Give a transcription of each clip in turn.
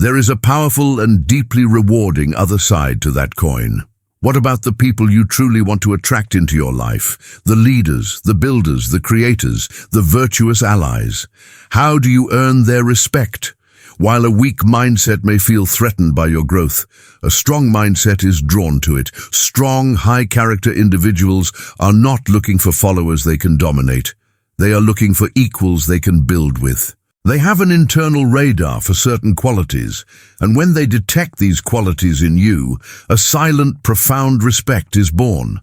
There is a powerful and deeply rewarding other side to that coin. What about the people you truly want to attract into your life? The leaders, the builders, the creators, the virtuous allies. How do you earn their respect? While a weak mindset may feel threatened by your growth, a strong mindset is drawn to it. Strong, high-character individuals are not looking for followers they can dominate. They are looking for equals they can build with. They have an internal radar for certain qualities, and when they detect these qualities in you, a silent, profound respect is born.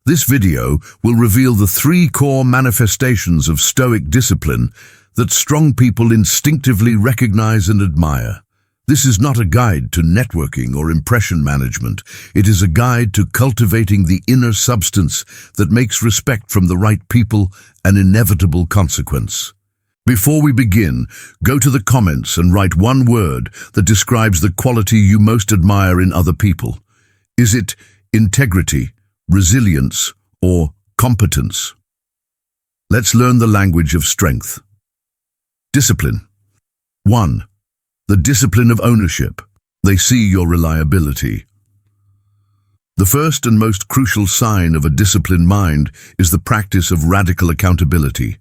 This video will reveal the 3 core manifestations of Stoic discipline that strong people instinctively recognize and admire. This is not a guide to networking or impression management. It is a guide to cultivating the inner substance that makes respect from the right people an inevitable consequence. Before we begin, go to the comments and write one word that describes the quality you most admire in other people. Is it integrity, resilience, or competence? Let's learn the language of strength. Discipline. 1. The discipline of ownership. They see your reliability. The first and most crucial sign of a disciplined mind is the practice of radical accountability.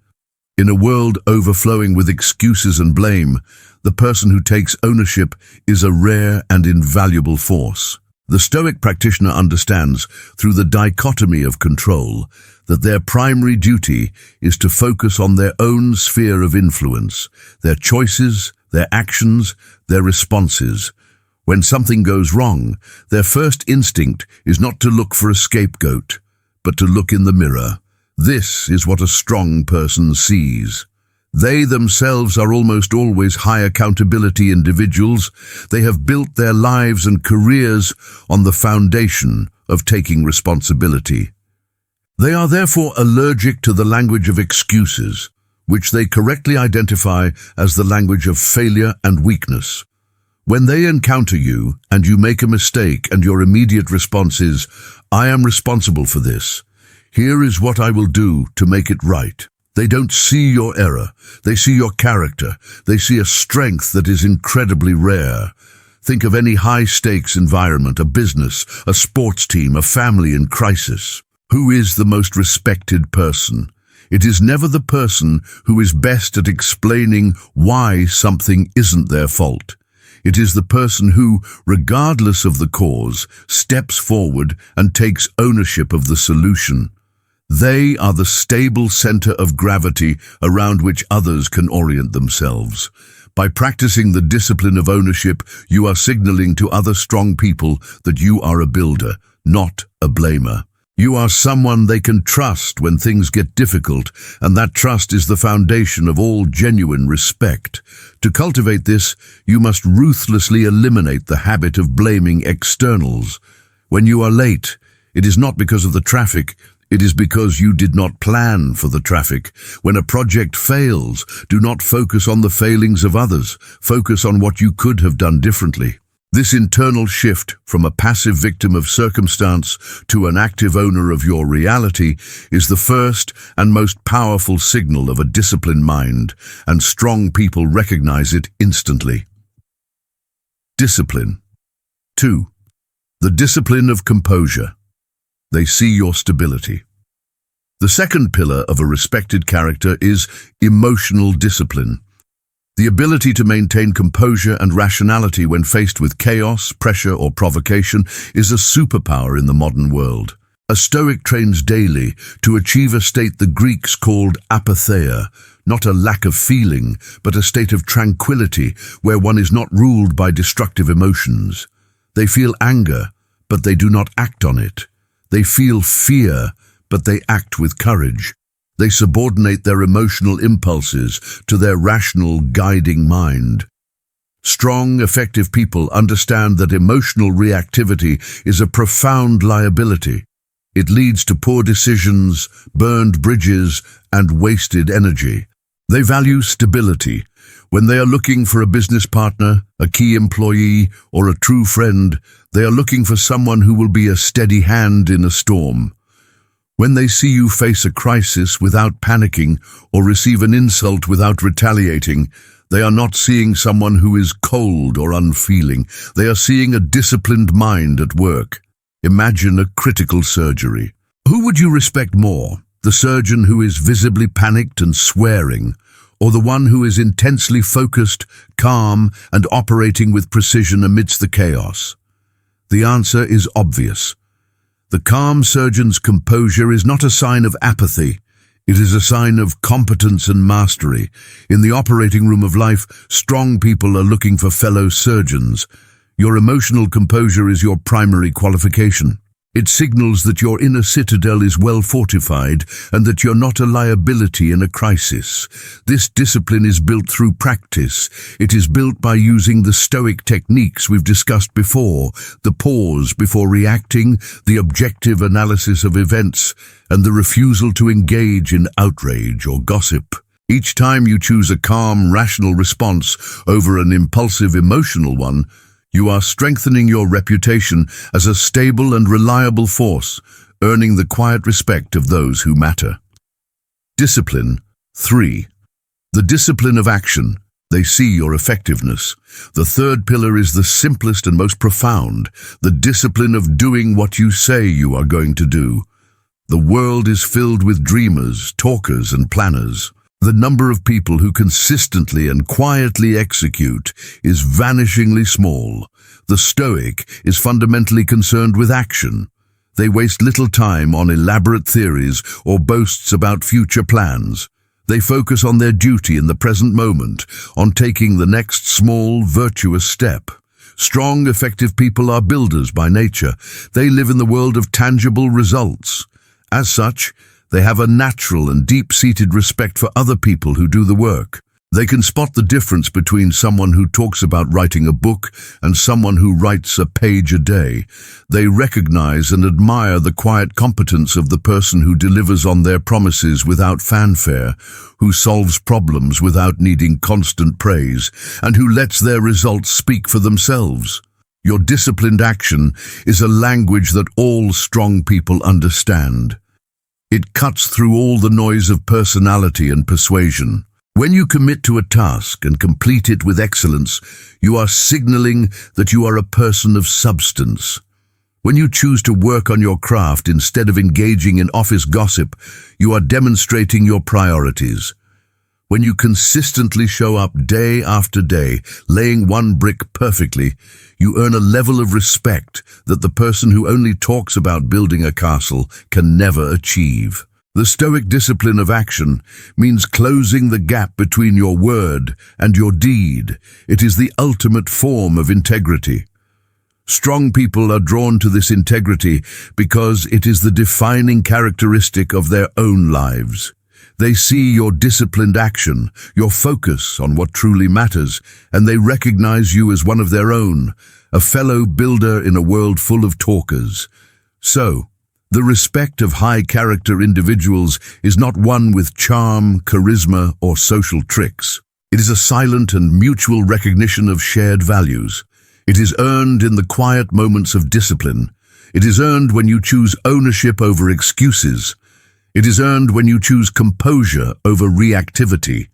In a world overflowing with excuses and blame, the person who takes ownership is a rare and invaluable force. The Stoic practitioner understands, through the dichotomy of control, that their primary duty is to focus on their own sphere of influence, their choices, their actions, their responses. When something goes wrong, their first instinct is not to look for a scapegoat, but to look in the mirror. This is what a strong person sees. They themselves are almost always high accountability individuals. They have built their lives and careers on the foundation of taking responsibility. They are therefore allergic to the language of excuses, which they correctly identify as the language of failure and weakness. When they encounter you and you make a mistake and your immediate response is, "I am responsible for this. Here is what I will do to make it right." They don't see your error. They see your character. They see a strength that is incredibly rare. Think of any high-stakes environment, a business, a sports team, a family in crisis. Who is the most respected person? It is never the person who is best at explaining why something isn't their fault. It is the person who, regardless of the cause, steps forward and takes ownership of the solution. They are the stable center of gravity around which others can orient themselves. By practicing the discipline of ownership, you are signaling to other strong people that you are a builder, not a blamer. You are someone they can trust when things get difficult, and that trust is the foundation of all genuine respect. To cultivate this, you must ruthlessly eliminate the habit of blaming externals. When you are late, it is not because of the traffic. It is because you did not plan for the traffic. When a project fails, do not focus on the failings of others. Focus on what you could have done differently. This internal shift from a passive victim of circumstance to an active owner of your reality is the first and most powerful signal of a disciplined mind, and strong people recognize it instantly. Discipline. 2. The discipline of composure. They see your stability. The second pillar of a respected character is emotional discipline. The ability to maintain composure and rationality when faced with chaos, pressure, or provocation is a superpower in the modern world. A Stoic trains daily to achieve a state the Greeks called apatheia, not a lack of feeling, but a state of tranquility where one is not ruled by destructive emotions. They feel anger, but they do not act on it. They feel fear, but they act with courage. They subordinate their emotional impulses to their rational, guiding mind. Strong, effective people understand that emotional reactivity is a profound liability. It leads to poor decisions, burned bridges, and wasted energy. They value stability. When they are looking for a business partner, a key employee, or a true friend, they are looking for someone who will be a steady hand in a storm. When they see you face a crisis without panicking or receive an insult without retaliating, They are not seeing someone who is cold or unfeeling. They are seeing a disciplined mind at work. Imagine a critical surgery. Who would you respect more? The surgeon who is visibly panicked and swearing, or the one who is intensely focused, calm, and operating with precision amidst the chaos? The answer is obvious. The calm surgeon's composure is not a sign of apathy. It is a sign of competence and mastery. In the operating room of life, strong people are looking for fellow surgeons. Your emotional composure is your primary qualification. It signals that your inner citadel is well fortified and that you're not a liability in a crisis. This discipline is built through practice. It is built by using the Stoic techniques we've discussed before: the pause before reacting, the objective analysis of events, and the refusal to engage in outrage or gossip. Each time you choose a calm, rational response over an impulsive, emotional one, you are strengthening your reputation as a stable and reliable force, earning the quiet respect of those who matter. Discipline 3. The discipline of action. They see your effectiveness. The third pillar is the simplest and most profound, the discipline of doing what you say you are going to do. The world is filled with dreamers, talkers, and planners. The number of people who consistently and quietly execute is vanishingly small. The Stoic is fundamentally concerned with action. They waste little time on elaborate theories or boasts about future plans. They focus on their duty in the present moment, on taking the next small, virtuous step. Strong, effective people are builders by nature. They live in the world of tangible results. As such, they have a natural and deep-seated respect for other people who do the work. They can spot the difference between someone who talks about writing a book and someone who writes a page a day. They recognize and admire the quiet competence of the person who delivers on their promises without fanfare, who solves problems without needing constant praise, and who lets their results speak for themselves. Your disciplined action is a language that all strong people understand. It cuts through all the noise of personality and persuasion. When you commit to a task and complete it with excellence, you are signaling that you are a person of substance. When you choose to work on your craft instead of engaging in office gossip, you are demonstrating your priorities. When you consistently show up day after day, laying one brick perfectly, you earn a level of respect that the person who only talks about building a castle can never achieve. The Stoic discipline of action means closing the gap between your word and your deed. It is the ultimate form of integrity. Strong people are drawn to this integrity because it is the defining characteristic of their own lives. They see your disciplined action, your focus on what truly matters, and they recognize you as one of their own, a fellow builder in a world full of talkers. So, the respect of high-character individuals is not won with charm, charisma, or social tricks. It is a silent and mutual recognition of shared values. It is earned in the quiet moments of discipline. It is earned when you choose ownership over excuses. It is earned when you choose composure over reactivity.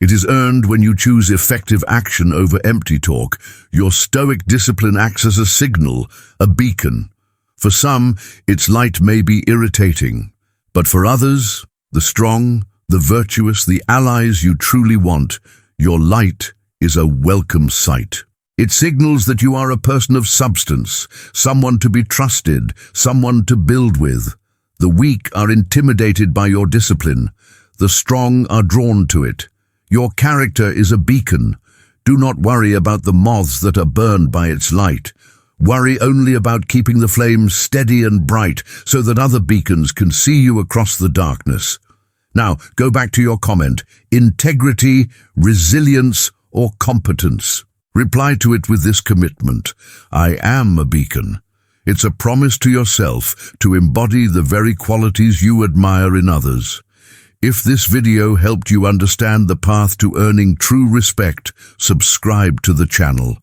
It is earned when you choose effective action over empty talk. Your Stoic discipline acts as a signal, a beacon. For some, its light may be irritating, but for others, the strong, the virtuous, the allies you truly want, your light is a welcome sight. It signals that you are a person of substance, someone to be trusted, someone to build with. The weak are intimidated by your discipline. The strong are drawn to it. Your character is a beacon. Do not worry about the moths that are burned by its light. Worry only about keeping the flame steady and bright so that other beacons can see you across the darkness. Now, go back to your comment. Integrity, resilience, or competence? Reply to it with this commitment. I am a beacon. It's a promise to yourself to embody the very qualities you admire in others. If this video helped you understand the path to earning true respect, subscribe to the channel.